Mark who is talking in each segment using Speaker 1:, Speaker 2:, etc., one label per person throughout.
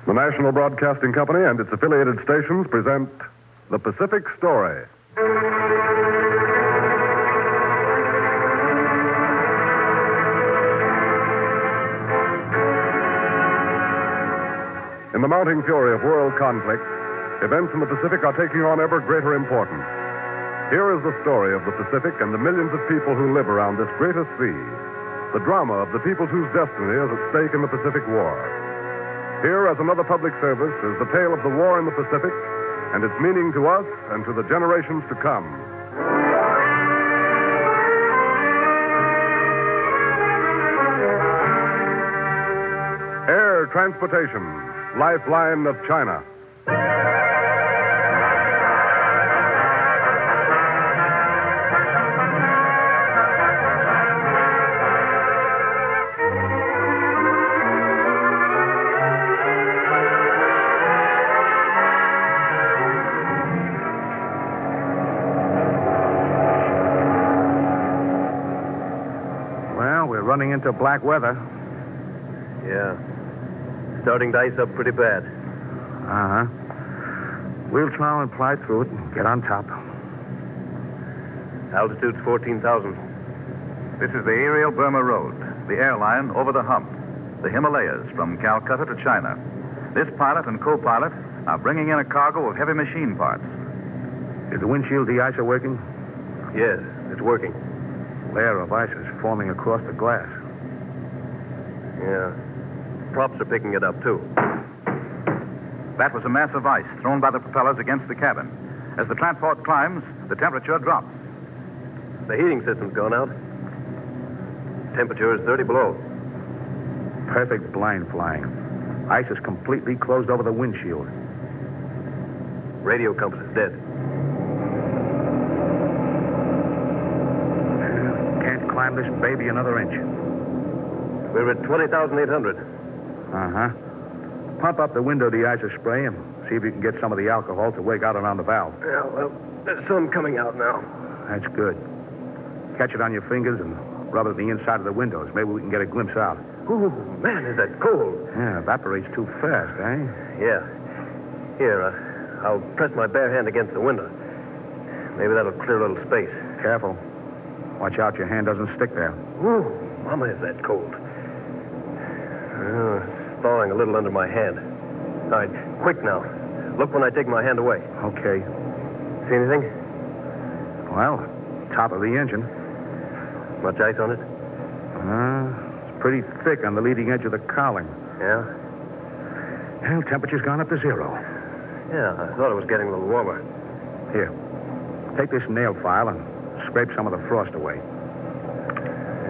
Speaker 1: The National Broadcasting Company and its affiliated stations present The Pacific Story. In the mounting fury of world conflict, events in the Pacific are taking on ever greater importance. Here is the story of the Pacific and the millions of people who live around this greatest sea. The drama of the peoples whose destiny is at stake in the Pacific War. Here, as another public service, is the tale of the war in the Pacific and its meaning to us and to the generations to come. Air Transportation, Lifeline of China.
Speaker 2: Running into black weather.
Speaker 3: Yeah. Starting to ice up pretty bad.
Speaker 2: Uh-huh. We'll try and ply through it and get on top.
Speaker 3: Altitude's 14,000.
Speaker 4: This is the aerial Burma Road, the airline over the hump, the Himalayas from Calcutta to China. This pilot and co-pilot are bringing in a cargo of heavy machine parts.
Speaker 2: Is the windshield de-icer working?
Speaker 3: Yes, it's working.
Speaker 2: Layer of ice is forming across the glass.
Speaker 3: Yeah. Props are picking it up, too.
Speaker 4: That was a mass of ice thrown by the propellers against the cabin. As the transport climbs, the temperature drops.
Speaker 3: The heating system's gone out. Temperature is 30 below.
Speaker 2: Perfect blind flying. Ice is completely closed over the windshield.
Speaker 3: Radio compass is dead.
Speaker 2: Can't climb this baby another inch.
Speaker 3: We're at 20,800.
Speaker 2: Uh-huh. Pump up the window de-icer spray and see if you can get some of the alcohol to work out around the valve.
Speaker 3: Yeah, well, there's some coming out now.
Speaker 2: That's good. Catch it on your fingers and rub it on the inside of the windows. Maybe we can get a glimpse out.
Speaker 3: Ooh, man, is that cold.
Speaker 2: Yeah, evaporates too fast, eh?
Speaker 3: Yeah. Here, I'll press my bare hand against the window. Maybe that'll clear a little space.
Speaker 2: Careful. Watch out, your hand doesn't stick there.
Speaker 3: Ooh, Mama, is that cold. It's thawing a little under my hand. All right, quick now. Look when I take my hand away.
Speaker 2: Okay.
Speaker 3: See anything?
Speaker 2: Well, top of the engine.
Speaker 3: Much ice on it?
Speaker 2: It's pretty thick on the leading edge of the cowling.
Speaker 3: Yeah?
Speaker 2: Well, temperature's gone up to 0.
Speaker 3: Yeah, I thought it was getting a little warmer.
Speaker 2: Here, take this nail file and scrape some of the frost away.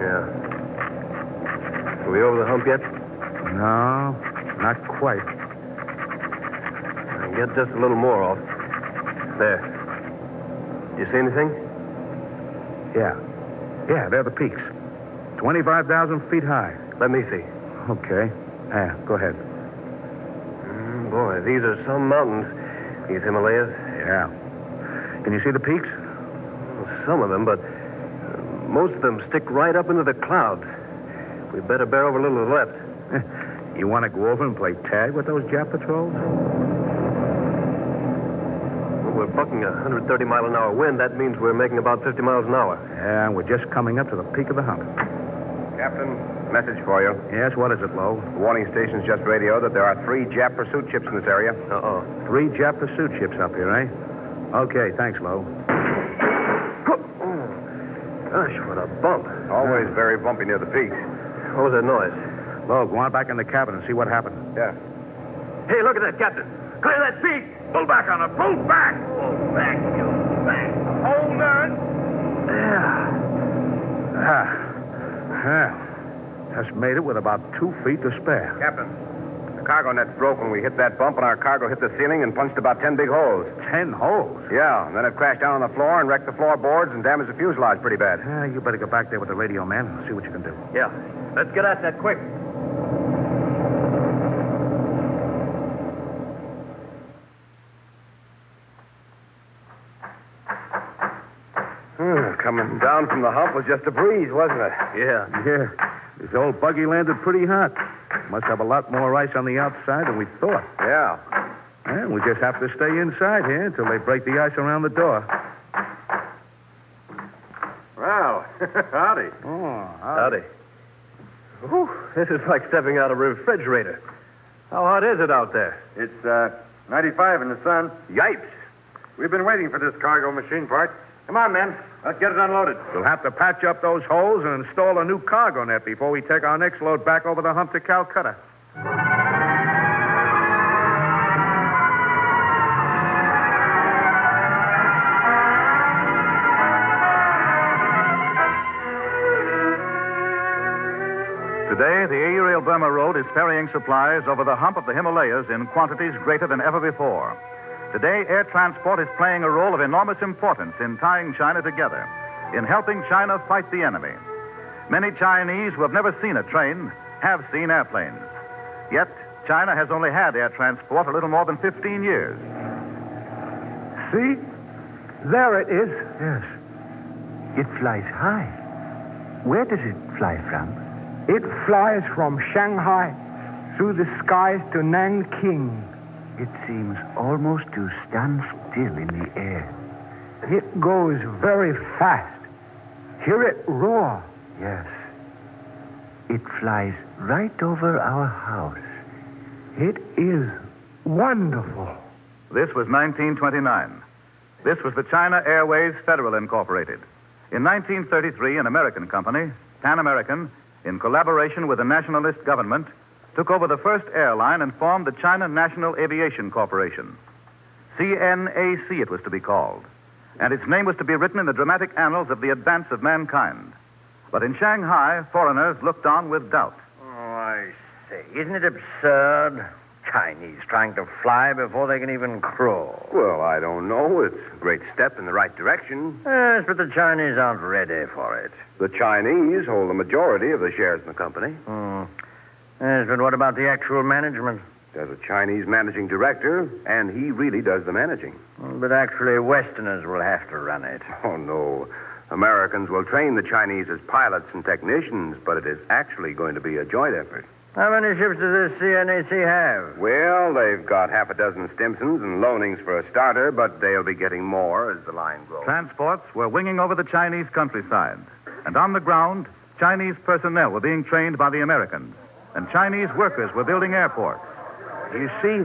Speaker 3: Yeah. Are we over the hump yet?
Speaker 2: No, not quite.
Speaker 3: I'll get just a little more off. There. You see anything?
Speaker 2: Yeah, they're the peaks. 25,000 feet high.
Speaker 3: Let me see.
Speaker 2: Okay. Yeah, go ahead.
Speaker 3: Boy, these are some mountains, these Himalayas.
Speaker 2: Yeah. Can you see the peaks?
Speaker 3: Some of them, but most of them stick right up into the clouds. We better bear over a little to the left.
Speaker 2: You want to go over and play tag with those Jap patrols?
Speaker 3: Well, we're bucking a 130-mile-an-hour wind. That means we're making about 50 miles an hour.
Speaker 2: Yeah, we're just coming up to the peak of the hump.
Speaker 5: Captain, message for you.
Speaker 2: Yes, what is it, Lowe?
Speaker 5: The warning station's just radioed that there are 3 Jap pursuit ships in this area.
Speaker 2: 3 Jap pursuit ships up here, eh? Okay, thanks, Lowe.
Speaker 3: Gosh, what a bump.
Speaker 5: Always very bumpy near the peaks.
Speaker 3: What was that noise?
Speaker 2: Lowe, go on back in the cabin and see what happened.
Speaker 5: Yeah.
Speaker 3: Hey, look at that, Captain. Clear that peak.
Speaker 5: Pull back on it. Pull back.
Speaker 3: Pull back, you back.
Speaker 5: Hold on.
Speaker 2: Well, just made it with about 2 feet to spare.
Speaker 5: Captain, the cargo net's broke when we hit that bump, and our cargo hit the ceiling and punched about 10 big holes.
Speaker 2: 10 holes?
Speaker 5: Yeah, and then it crashed down on the floor and wrecked the floorboards and damaged the fuselage pretty bad.
Speaker 2: You better go back there with the radio man and see what you can do.
Speaker 3: Yeah. Let's get at that quick.
Speaker 5: Coming down from the hump was just a breeze, wasn't it?
Speaker 3: Yeah.
Speaker 2: Yeah. This old buggy landed pretty hot. Must have a lot more ice on the outside than we thought.
Speaker 5: Yeah.
Speaker 2: And we just have to stay inside here until they break the ice around the door.
Speaker 5: Well, howdy.
Speaker 2: Oh,
Speaker 3: Howdy. Whew, this is like stepping out of a refrigerator. How hot is it out there?
Speaker 5: It's 95 in the sun. Yipes. We've been waiting for this cargo machine part. Come on, men. Let's get it unloaded.
Speaker 2: We'll have to patch up those holes and install a new cargo net before we take our next load back over the hump to Calcutta.
Speaker 4: Today, the aerial Burma Road is ferrying supplies over the hump of the Himalayas in quantities greater than ever before. Today, air transport is playing a role of enormous importance in tying China together, in helping China fight the enemy. Many Chinese who have never seen a train have seen airplanes. Yet, China has only had air transport a little more than 15 years.
Speaker 6: See? There it is. Yes. It flies high. Where does it fly from? It flies from Shanghai through the skies to Nanking. It seems almost to stand still in the air. It goes very fast. Hear it roar. Yes. It flies right over our house. It is wonderful.
Speaker 4: This was 1929. This was the China Airways Federal Incorporated. In 1933, an American company, Pan American, in collaboration with the nationalist government, took over the first airline and formed the China National Aviation Corporation. CNAC it was to be called. And its name was to be written in the dramatic annals of the advance of mankind. But in Shanghai, foreigners looked on with doubt.
Speaker 7: Oh, I say, isn't it absurd? Chinese trying to fly before they can even crawl.
Speaker 5: Well, I don't know. It's a great step in the right direction.
Speaker 7: Yes, but the Chinese aren't ready for it.
Speaker 5: The Chinese hold the majority of the shares in the company.
Speaker 7: Yes, but what about the actual management?
Speaker 5: There's a Chinese managing director, and he really does the managing.
Speaker 7: But actually, Westerners will have to run it.
Speaker 5: Oh, no. Americans will train the Chinese as pilots and technicians, but it is actually going to be a joint effort.
Speaker 7: How many ships does this CNAC have?
Speaker 5: Well, they've got half a dozen Stimsons and loanings for a starter, but they'll be getting more as the line grows.
Speaker 4: Transports were winging over the Chinese countryside. And on the ground, Chinese personnel were being trained by the Americans. And Chinese workers were building airports.
Speaker 2: You see,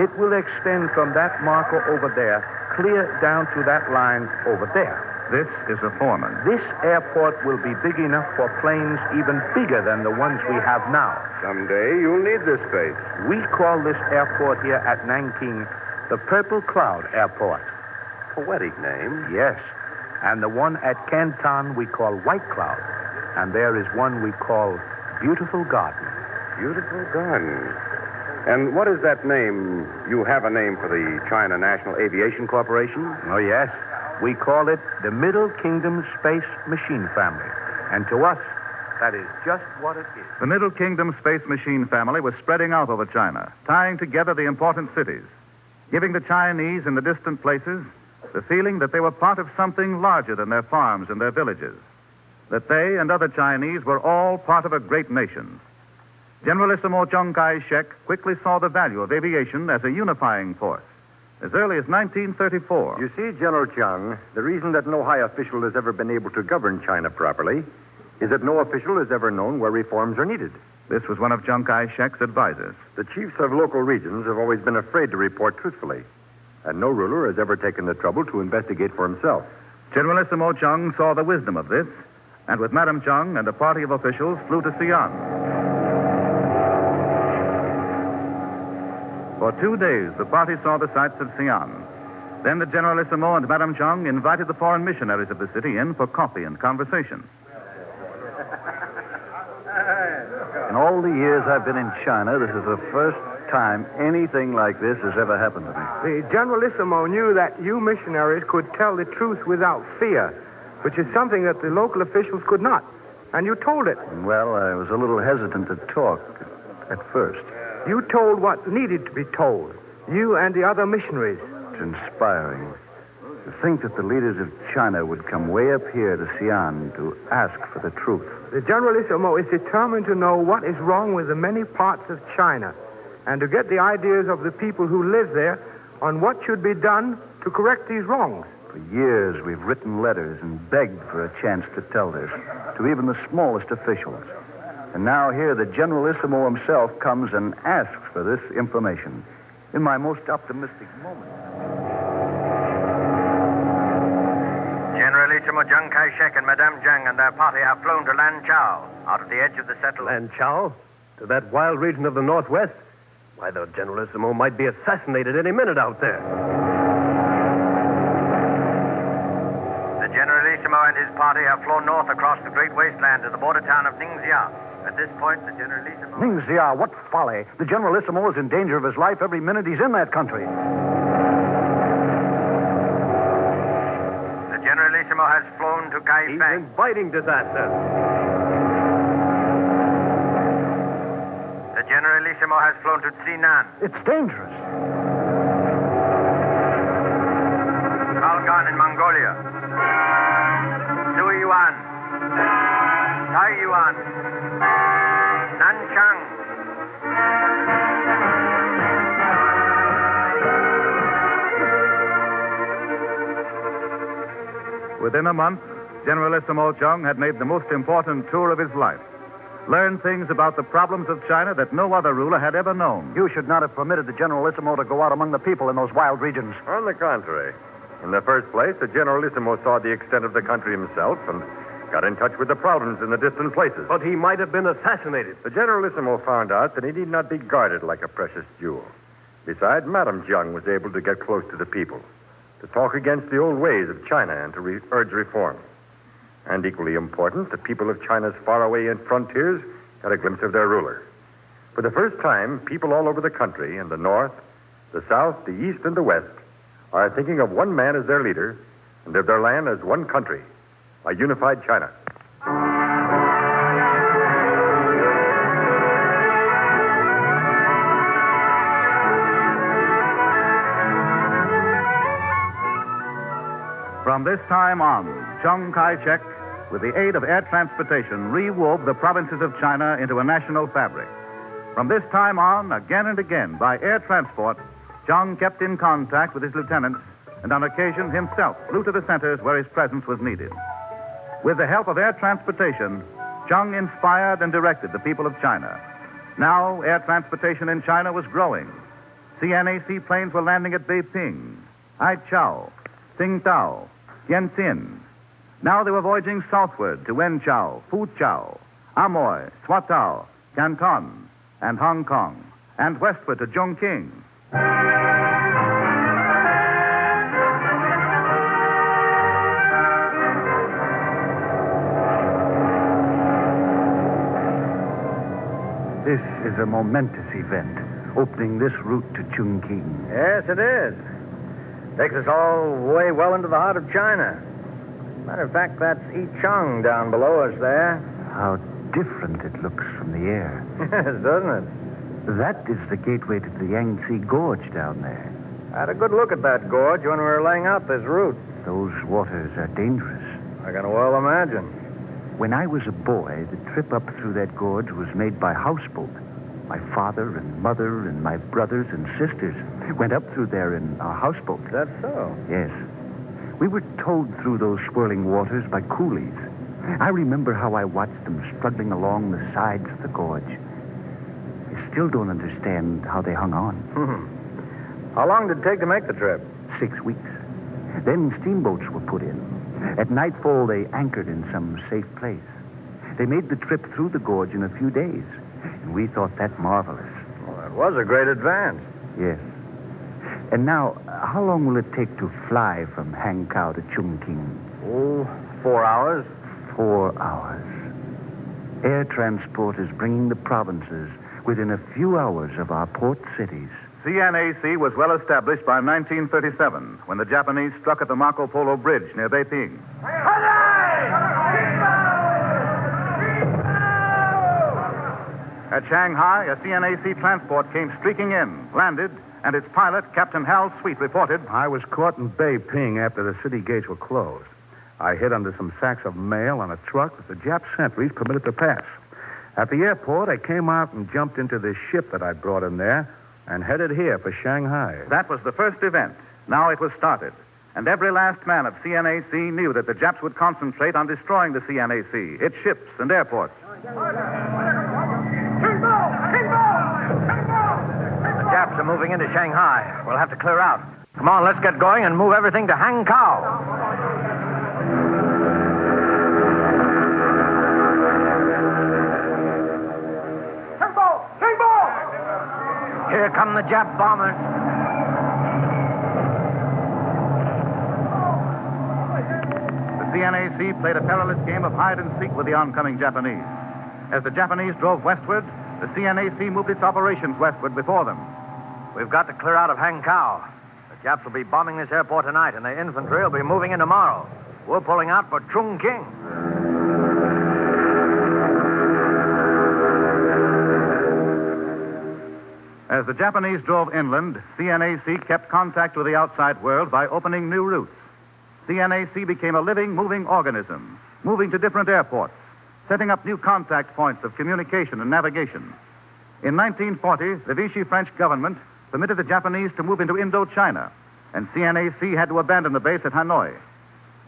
Speaker 2: it will extend from that marker over there clear down to that line over there.
Speaker 4: This is a foreman.
Speaker 2: This airport will be big enough for planes even bigger than the ones we have now.
Speaker 5: Someday you'll need this space.
Speaker 2: We call this airport here at Nanking the Purple Cloud Airport.
Speaker 5: Poetic name.
Speaker 2: Yes. And the one at Canton we call White Cloud. And there is one we call Beautiful Garden.
Speaker 5: Beautiful Garden. And what is that name? You have a name for the China National Aviation Corporation?
Speaker 2: Oh, yes. We call it the Middle Kingdom Space Machine Family. And to us, that is just what it is.
Speaker 4: The Middle Kingdom Space Machine family was spreading out over China, tying together the important cities, giving the Chinese in the distant places the feeling that they were part of something larger than their farms and their villages, that they and other Chinese were all part of a great nation. Generalissimo Chiang Kai-shek quickly saw the value of aviation as a unifying force. As early as 1934.
Speaker 8: You see, General Chiang, the reason that no high official has ever been able to govern China properly is that no official has ever known where reforms are needed.
Speaker 4: This was one of Chiang Kai-shek's advisors.
Speaker 8: The chiefs of local regions have always been afraid to report truthfully, and no ruler has ever taken the trouble to investigate for himself.
Speaker 4: Generalissimo Chiang saw the wisdom of this, and with Madame Chiang and a party of officials flew to Xi'an. For 2 days, the party saw the sights of Xi'an. Then the Generalissimo and Madame Chiang invited the foreign missionaries of the city in for coffee and conversation.
Speaker 3: In all the years I've been in China, this is the first time anything like this has ever happened to me.
Speaker 6: The Generalissimo knew that you missionaries could tell the truth without fear, which is something that the local officials could not. And you told it.
Speaker 3: Well, I was a little hesitant to talk at first.
Speaker 6: You told what needed to be told. You and the other missionaries.
Speaker 3: It's inspiring.
Speaker 4: To think that the leaders of China would come way up here to Xi'an to ask for the truth.
Speaker 6: The Generalissimo is determined to know what is wrong with the many parts of China and to get the ideas of the people who live there on what should be done to correct these wrongs.
Speaker 4: For years, we've written letters and begged for a chance to tell this to even the smallest officials. And now here the Generalissimo himself comes and asks for this information in my most optimistic moment.
Speaker 7: Generalissimo Chiang Kai-shek and Madame Jiang and their party have flown to Lanchao, out of the edge of the settlement.
Speaker 3: Lanchao? To that wild region of the Northwest? Why, the Generalissimo might be assassinated any minute out there.
Speaker 7: The Generalissimo and his party have flown north across the great wasteland to the border town of Ningxia. At this point, the Generalissimo...
Speaker 4: Ningxia, what folly. The Generalissimo is in danger of his life every minute he's in that country.
Speaker 7: The Generalissimo has flown to Kaifeng.
Speaker 3: He's inviting disaster.
Speaker 7: The Generalissimo has flown to Xinan.
Speaker 4: It's dangerous.
Speaker 7: Kalgan in Mongolia. Suiyuan. Taiyuan. Nanchang.
Speaker 4: Within a month, Generalissimo Chiang had made the most important tour of his life. Learned things about the problems of China that no other ruler had ever known. You should not have permitted the Generalissimo to go out among the people in those wild regions.
Speaker 8: On the contrary. In the first place, the Generalissimo saw the extent of the country himself and got in touch with the problems in the distant places.
Speaker 3: But he might have been assassinated.
Speaker 8: The Generalissimo found out that he need not be guarded like a precious jewel. Besides, Madame Jiang was able to get close to the people, to talk against the old ways of China and to urge reform. And equally important, the people of China's faraway frontiers got a glimpse of their ruler. For the first time, people all over the country, in the north, the south, the east, and the west, are thinking of one man as their leader and of their land as one country, a unified China.
Speaker 4: From this time on, Chiang Kai-shek, with the aid of air transportation, rewove the provinces of China into a national fabric. From this time on, again and again, by air transport, Chiang kept in contact with his lieutenants and on occasion himself flew to the centers where his presence was needed. With the help of air transportation, Chiang inspired and directed the people of China. Now, air transportation in China was growing. CNAC planes were landing at Beiping, Haichao, Tsingtao, Tianjin. Now they were voyaging southward to Wenchao, Fuchao, Amoy, Swatow, Canton, and Hong Kong, and westward to Chongqing. This is a momentous event, opening this route to Chongqing.
Speaker 7: Yes, it is. Takes us all way well into the heart of China. Matter of fact, that's Yicheng down below us there.
Speaker 4: How different it looks from the air.
Speaker 7: Yes, doesn't it?
Speaker 4: That is the gateway to the Yangtze Gorge down there.
Speaker 7: I had a good look at that gorge when we were laying out this route.
Speaker 4: Those waters are dangerous.
Speaker 7: I can well imagine.
Speaker 4: When I was a boy, the trip up through that gorge was made by houseboat. My father and mother and my brothers and sisters went up through there in our houseboat.
Speaker 7: That's so?
Speaker 4: Yes. We were towed through those swirling waters by coolies. I remember how I watched them struggling along the sides of the gorge. I still don't understand how they hung on.
Speaker 7: How long did it take to make the trip?
Speaker 4: 6 weeks. Then steamboats were put in. At nightfall, they anchored in some safe place. They made the trip through the gorge in a few days, and we thought that marvelous.
Speaker 7: Well, that was a great advance.
Speaker 4: Yes. And now, how long will it take to fly from Hankow to Chongqing?
Speaker 7: Oh, 4 hours.
Speaker 4: 4 hours. Air transport is bringing the provinces within a few hours of our port cities. CNAC was well established by 1937 when the Japanese struck at the Marco Polo Bridge near Beiping. At Shanghai, a CNAC transport came streaking in, landed, and its pilot, Captain Hal Sweet, reported,
Speaker 2: I was caught in Bay Ping after the city gates were closed. I hid under some sacks of mail on a truck that the Jap sentries permitted to pass. At the airport, I came out and jumped into this ship that I brought in there and headed here for Shanghai.
Speaker 4: That was the first event. Now it was started. And every last man of CNAC knew that the Japs would concentrate on destroying the CNAC, its ships and airports.
Speaker 7: The Japs are moving into Shanghai. We'll have to clear out. Come on, let's get going and move everything to Hankow. Here come the Jap bombers.
Speaker 4: The CNAC played a perilous game of hide and seek with the oncoming Japanese. As the Japanese drove westward, the CNAC moved its operations westward before them.
Speaker 7: We've got to clear out of Hankow. The Japs will be bombing this airport tonight, and the infantry will be moving in tomorrow. We're pulling out for Chongqing.
Speaker 4: As the Japanese drove inland, CNAC kept contact with the outside world by opening new routes. CNAC became a living, moving organism, moving to different airports, setting up new contact points of communication and navigation. In 1940, the Vichy French government permitted the Japanese to move into Indochina, and CNAC had to abandon the base at Hanoi.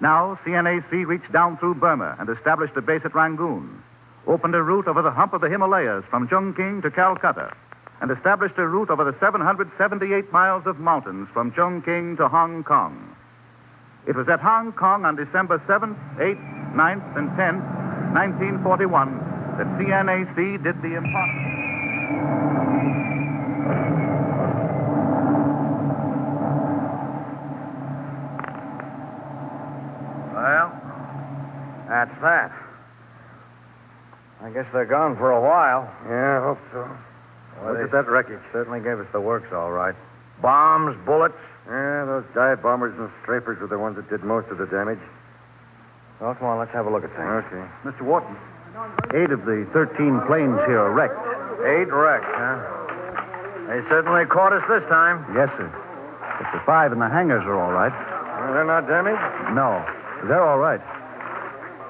Speaker 4: Now, CNAC reached down through Burma and established a base at Rangoon, opened a route over the hump of the Himalayas from Chongqing to Calcutta, and established a route over the 778 miles of mountains from Chongqing to Hong Kong. It was at Hong Kong on December 7th, 8th, 9th, and 10th, 1941, that CNAC did the impossible.
Speaker 7: Well, that's that. I guess they're gone for a while.
Speaker 8: Yeah, I hope so. Look at that wreckage.
Speaker 7: Certainly gave us the works, all right. Bombs, bullets.
Speaker 8: Yeah, those dive bombers and strafers were the ones that did most of the damage.
Speaker 7: Well, come on, let's have a look at things.
Speaker 8: Okay.
Speaker 2: Mr. Wharton, 8 of the 13 planes here are wrecked.
Speaker 7: 8 wrecked, huh? They certainly caught us this time.
Speaker 2: Yes, sir. But the 5 in the hangars are all right.
Speaker 8: They're not damaged?
Speaker 2: No, they're all right.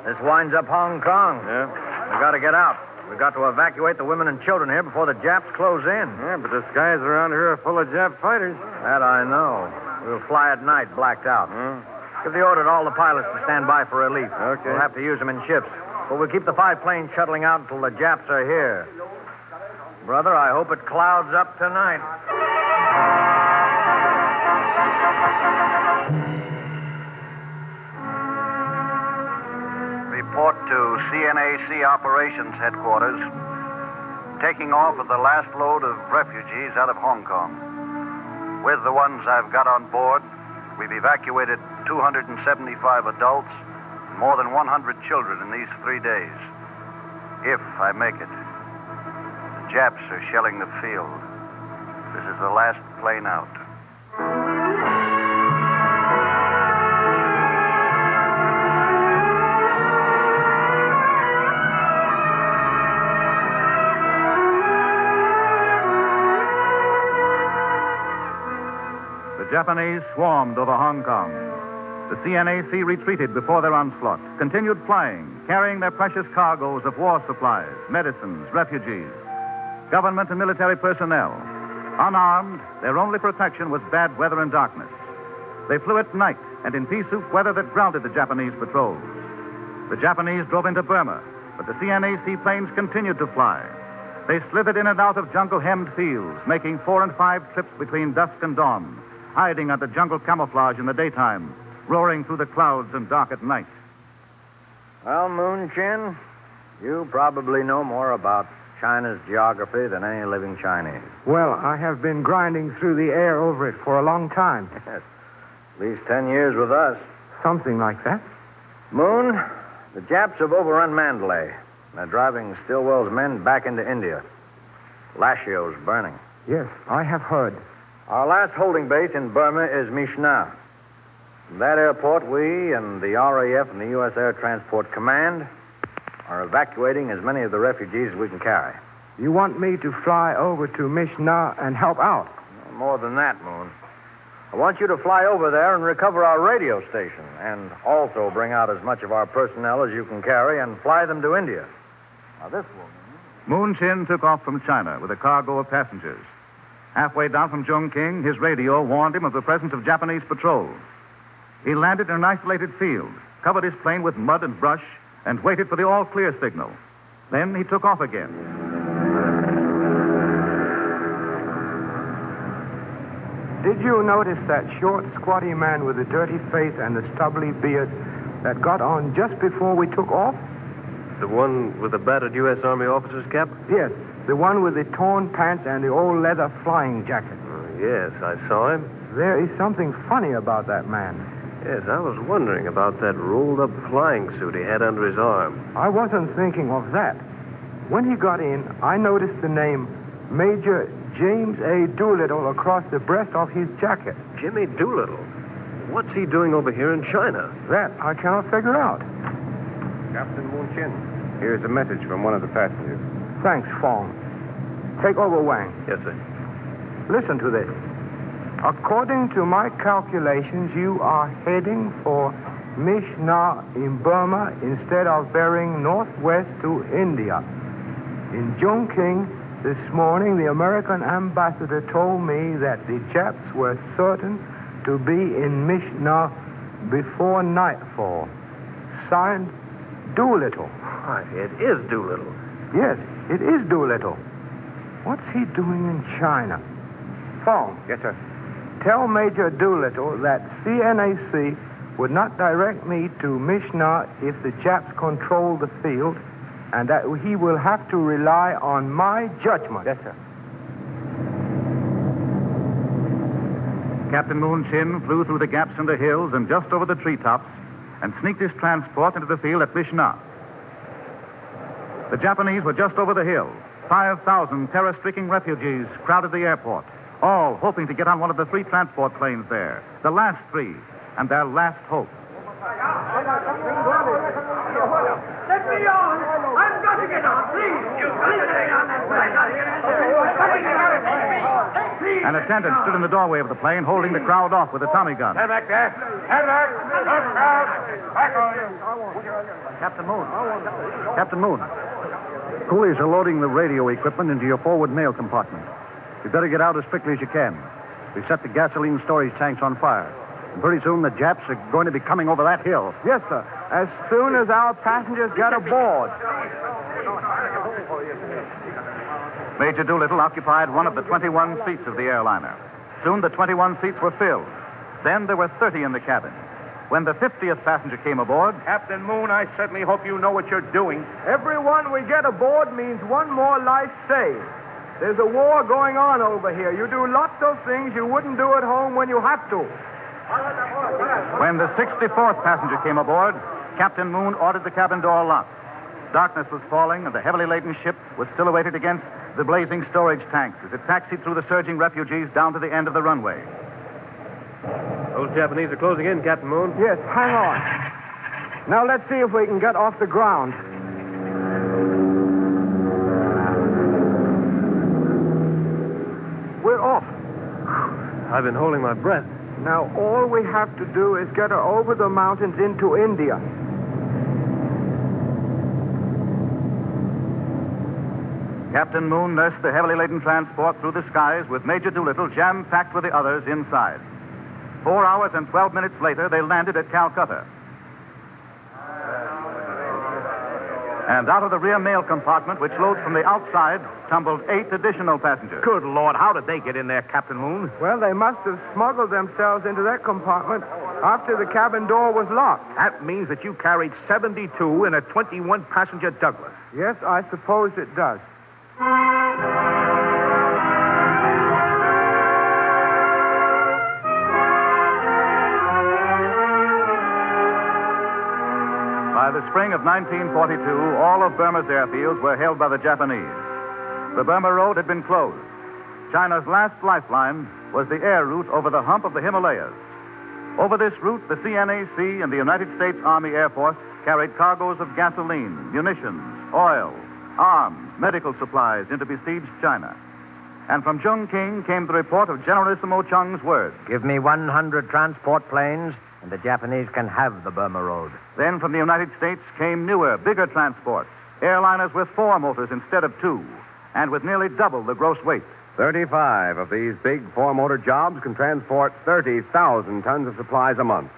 Speaker 7: This winds up Hong Kong.
Speaker 8: Yeah.
Speaker 7: We got to get out. We've got to evacuate the women and children here before the Japs close in.
Speaker 8: Yeah, but the skies around here are full of Jap fighters.
Speaker 7: That I know. We'll fly at night, blacked out. Give the order to all the pilots to stand by for relief.
Speaker 8: Okay.
Speaker 7: We'll have to use them in ships. But we'll keep the 5 planes shuttling out until the Japs are here. Brother, I hope it clouds up tonight.
Speaker 9: Report to CNAC Operations Headquarters. Taking off with the last load of refugees out of Hong Kong. With the ones I've got on board, we've evacuated 275 adults and more than 100 children in these 3 days. If I make it. The Japs are shelling the field. This is the last plane out.
Speaker 4: The Japanese swarmed over Hong Kong. The CNAC retreated before their onslaught, continued flying, carrying their precious cargoes of war supplies, medicines, refugees, government and military personnel. Unarmed, their only protection was bad weather and darkness. They flew at night and in pea-soup weather that grounded the Japanese patrols. The Japanese drove into Burma, but the CNAC planes continued to fly. They slithered in and out of jungle-hemmed fields, making 4 and 5 trips between dusk and dawn, hiding under jungle camouflage in the daytime, roaring through the clouds and dark at night.
Speaker 7: Well, Moonchin, you probably know more about China's geography than any living Chinese.
Speaker 6: Well, I have been grinding through the air over it for a long time.
Speaker 7: Yes. At least 10 years with us.
Speaker 6: Something like that.
Speaker 7: Moon, the Japs have overrun Mandalay. They're driving Stilwell's men back into India. Lashio's burning.
Speaker 6: Yes, I have heard.
Speaker 7: Our last holding base in Burma is Mishna. From that airport, we and the RAF and the U.S. Air Transport Command are evacuating as many of the refugees as we can carry.
Speaker 6: You want me to fly over to Mishnah and help out?
Speaker 10: More than that, Moon. I want you to fly over there and recover our radio station, and also bring out as much of our personnel as you can carry and fly them to India. Now, this will
Speaker 4: Moon Chin took off from China with a cargo of passengers. Halfway down from Chongqing, his radio warned him of the presence of Japanese patrol. He landed in an isolated field, covered his plane with mud and brush, and waited for the all-clear signal. Then he took off again.
Speaker 6: Did you notice that short, squatty man with the dirty face and the stubbly beard that got on just before we took off?
Speaker 3: The one with the battered U.S. Army officer's cap?
Speaker 6: Yes, the one with the torn pants and the old leather flying jacket.
Speaker 3: Yes, I saw him.
Speaker 6: There is something funny about that man.
Speaker 3: Yes, I was wondering about that rolled-up flying suit he had under his arm.
Speaker 6: I wasn't thinking of that. When he got in, I noticed the name Major James A. Doolittle across the breast of his jacket.
Speaker 3: Jimmy Doolittle? What's he doing over here in China?
Speaker 6: That I cannot figure out.
Speaker 5: Captain Moon Chin, here's a message from one of the passengers.
Speaker 6: Thanks, Fong. Take over, Wang.
Speaker 3: Yes, sir.
Speaker 6: Listen to this. According to my calculations, you are heading for Mishnah in Burma instead of bearing northwest to India. In Chongqing this morning, the American ambassador told me that the Japs were certain to be in Mishnah before nightfall. Signed, Doolittle.
Speaker 3: Why, it is Doolittle.
Speaker 6: Yes, it is Doolittle. What's he doing in China? Fong.
Speaker 5: Yes, sir.
Speaker 6: Tell Major Doolittle that CNAC would not direct me to Mishnah if the Japs control the field, and that he will have to rely on my judgment.
Speaker 5: Yes, sir.
Speaker 4: Captain Moon Chin flew through the gaps in the hills and just over the treetops and sneaked his transport into the field at Mishnah. The Japanese were just over the hill. 5,000 terror-stricken refugees crowded the airport, all hoping to get on one of the 3 transport planes there, the last 3, and their last hope.
Speaker 11: Let me on! I've got to get on, please! You've got to get on that plane!
Speaker 4: An attendant stood in the doorway of the plane, holding the crowd off with a Tommy gun.
Speaker 2: Stand back there. Stand back. Look out. Back on you.
Speaker 10: Captain Moon. Captain Moon. Coolies are loading the radio equipment into your forward mail compartment. You better get out as quickly as you can. We set the gasoline storage tanks on fire. And pretty soon the Japs are going to be coming over that hill.
Speaker 6: Yes, sir. As soon as our passengers get aboard.
Speaker 4: Major Doolittle occupied one of the 21 seats of the airliner. Soon the 21 seats were filled. Then there were 30 in the cabin. When the 50th passenger came aboard...
Speaker 2: Captain Moon, I certainly hope you know what you're doing.
Speaker 6: Everyone we get aboard means one more life saved. There's a war going on over here. You do lots of things you wouldn't do at home when you have to.
Speaker 4: When the 64th passenger came aboard, Captain Moon ordered the cabin door locked. Darkness was falling, and the heavily laden ship was silhouetted against the blazing storage tanks as it taxied through the surging refugees down to the end of the runway.
Speaker 3: Those Japanese are closing in, Captain Moon.
Speaker 6: Yes, hang on. Now let's see if we can get off the ground. We're off.
Speaker 3: I've been holding my breath.
Speaker 6: Now all we have to do is get her over the mountains into India.
Speaker 4: Captain Moon nursed the heavily laden transport through the skies with Major Doolittle jam-packed with the others inside. 4 hours and 12 minutes later, they landed at Calcutta. And out of the rear mail compartment, which loads from the outside, tumbled 8 additional passengers.
Speaker 2: Good Lord, how did they get in there, Captain Moon?
Speaker 6: Well, they must have smuggled themselves into that compartment after the cabin door was locked.
Speaker 2: That means that you carried 72 in a 21-passenger Douglas.
Speaker 6: Yes, I suppose it does.
Speaker 4: By the spring of 1942, all of Burma's airfields were held by the Japanese. The Burma Road had been closed. China's last lifeline was the air route over the hump of the Himalayas. Over this route, the CNAC and the United States Army Air Force carried cargoes of gasoline, munitions, oil, arms, medical supplies into besieged China. And from Chongqing came the report of Generalissimo Cheng's words.
Speaker 7: Give me 100 transport planes, and the Japanese can have the Burma Road.
Speaker 4: Then from the United States came newer, bigger transports, airliners with 4 motors instead of 2, and with nearly double the gross weight.
Speaker 5: 35 of these big 4-motor jobs can transport 30,000 tons of supplies a month.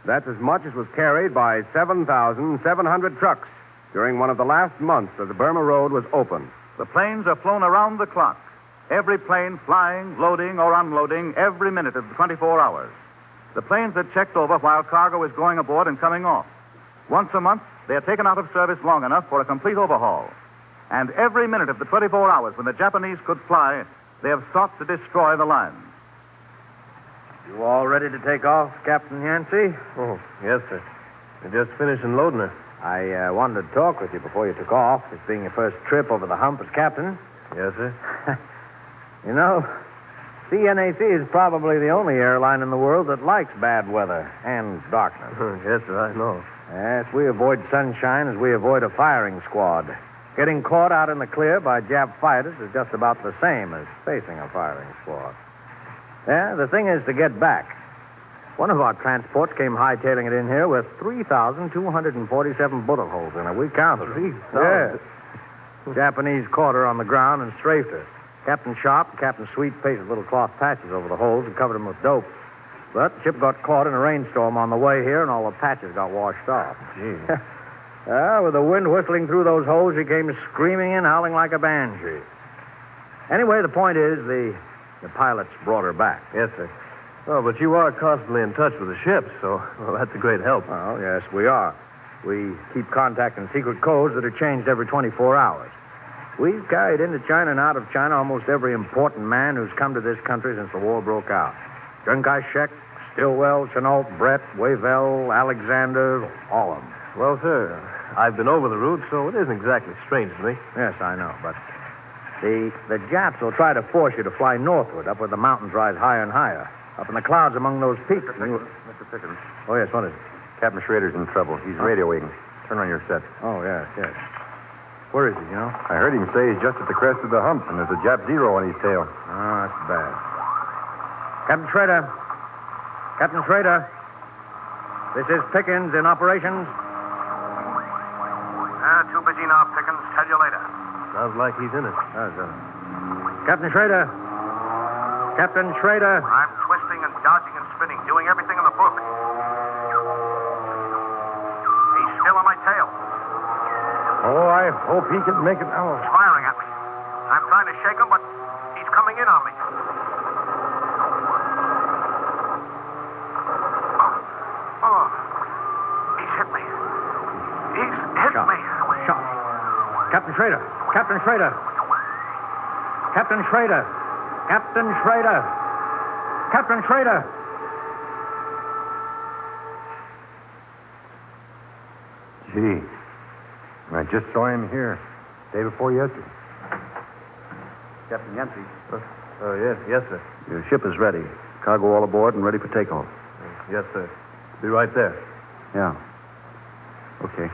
Speaker 5: That's as much as was carried by 7,700 trucks during one of the last months that the Burma Road was open.
Speaker 4: The planes are flown around the clock. Every plane flying, loading, or unloading every minute of the 24 hours. The planes are checked over while cargo is going aboard and coming off. Once a month, they are taken out of service long enough for a complete overhaul. And every minute of the 24 hours when the Japanese could fly, they have sought to destroy the line.
Speaker 7: You all ready to take off, Captain Yancey?
Speaker 3: Oh, yes, sir. We're just finishing loading her.
Speaker 7: I wanted to talk with you before you took off, this being your first trip over the hump as captain.
Speaker 3: Yes, sir.
Speaker 7: You know, CNAC is probably the only airline in the world that likes bad weather and darkness.
Speaker 3: Yes, sir, I know.
Speaker 7: Yes, we avoid sunshine as we avoid a firing squad. Getting caught out in the clear by Jap fighters is just about the same as facing a firing squad. Yeah, the thing is to get back. One of our transports came hightailing it in here with 3,247 bullet holes in it. We counted them. Yes. Japanese caught her on the ground and strafed her. Captain Sharp and Captain Sweet pasted little cloth patches over the holes and covered them with dope. But the ship got caught in a rainstorm on the way here, and all the patches got washed off.
Speaker 3: Gee.
Speaker 7: With the wind whistling through those holes, she came screaming in, howling like a banshee. Anyway, the point is, the pilots brought her back.
Speaker 3: Yes, sir. Oh, but you are constantly in touch with the ship, so that's a great help.
Speaker 7: Oh, yes, we are. We keep contacting secret codes that are changed every 24 hours. We've carried into China and out of China almost every important man who's come to this country since the war broke out. Chiang Kai-shek, Stilwell, Chenault, Brett, Wavell, Alexander, all of them.
Speaker 3: Well, sir, I've been over the route, so it isn't exactly strange to me.
Speaker 7: Yes, I know, but the Japs will try to force you to fly northward, up where the mountains rise higher and higher, up in the clouds among those peaks.
Speaker 8: Mr. Pickens.
Speaker 7: Oh, yes, what is it?
Speaker 8: Captain Schrader's in trouble. He's radioing. Turn on your set.
Speaker 7: Oh, yes, yes. Where is he, you know?
Speaker 8: I heard him say he's just at the crest of the hump, and there's a Jap Zero on his tail.
Speaker 7: Oh, that's bad. Captain Schrader. Captain Schrader. This is Pickens in operations.
Speaker 9: Too busy now, Pickens. Tell you later.
Speaker 3: Sounds like he's in it.
Speaker 7: Captain Schrader. Captain Schrader.
Speaker 9: I'm twisting and dodging and spinning, doing everything in the book. He's still on my tail.
Speaker 8: Oh, I hope he can make it now.
Speaker 9: He's firing at me. I'm trying to shake him, but he's coming in on me. Oh, he's hit me. He's hit me.
Speaker 7: Shot. Captain Schrader. Captain Schrader. Captain Schrader. Captain Schrader. Captain Schrader.
Speaker 8: Gee. I just saw him here. Day before yesterday.
Speaker 10: Captain Yancey.
Speaker 3: Yes, sir.
Speaker 10: Your ship is ready. Cargo all aboard and ready for takeoff.
Speaker 3: Yes, sir. Be right there.
Speaker 10: Yeah. Okay.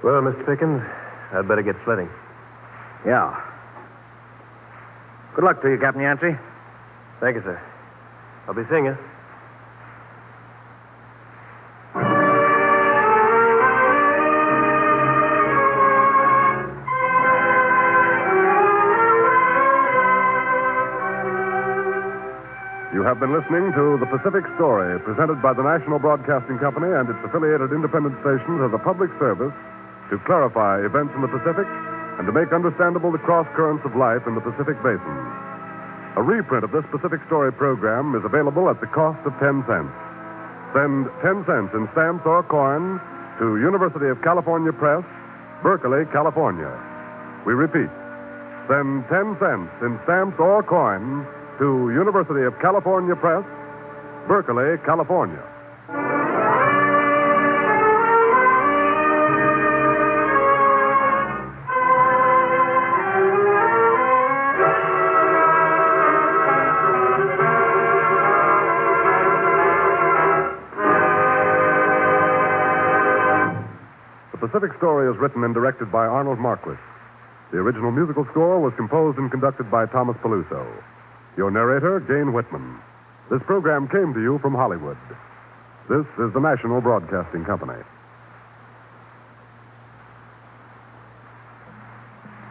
Speaker 3: Well, Mr. Pickens, I'd better get sledding.
Speaker 7: Yeah. Good luck to you, Captain Yancey.
Speaker 3: Thank you, sir. I'll be seeing you.
Speaker 1: You have been listening to The Pacific Story, presented by the National Broadcasting Company and its affiliated independent stations as a public service to clarify events in the Pacific and to make understandable the cross currents of life in the Pacific Basin. A reprint of this Pacific Story program is available at the cost of 10 cents. Send 10 cents in stamps or coin to University of California Press, Berkeley, California. We repeat, send 10 cents in stamps or coin to University of California Press, Berkeley, California. The Pacific Story is written and directed by Arnold Marquis. The original musical score was composed and conducted by Thomas Peluso. Your narrator, Gayne Whitman. This program came to you from Hollywood. This is the National Broadcasting Company.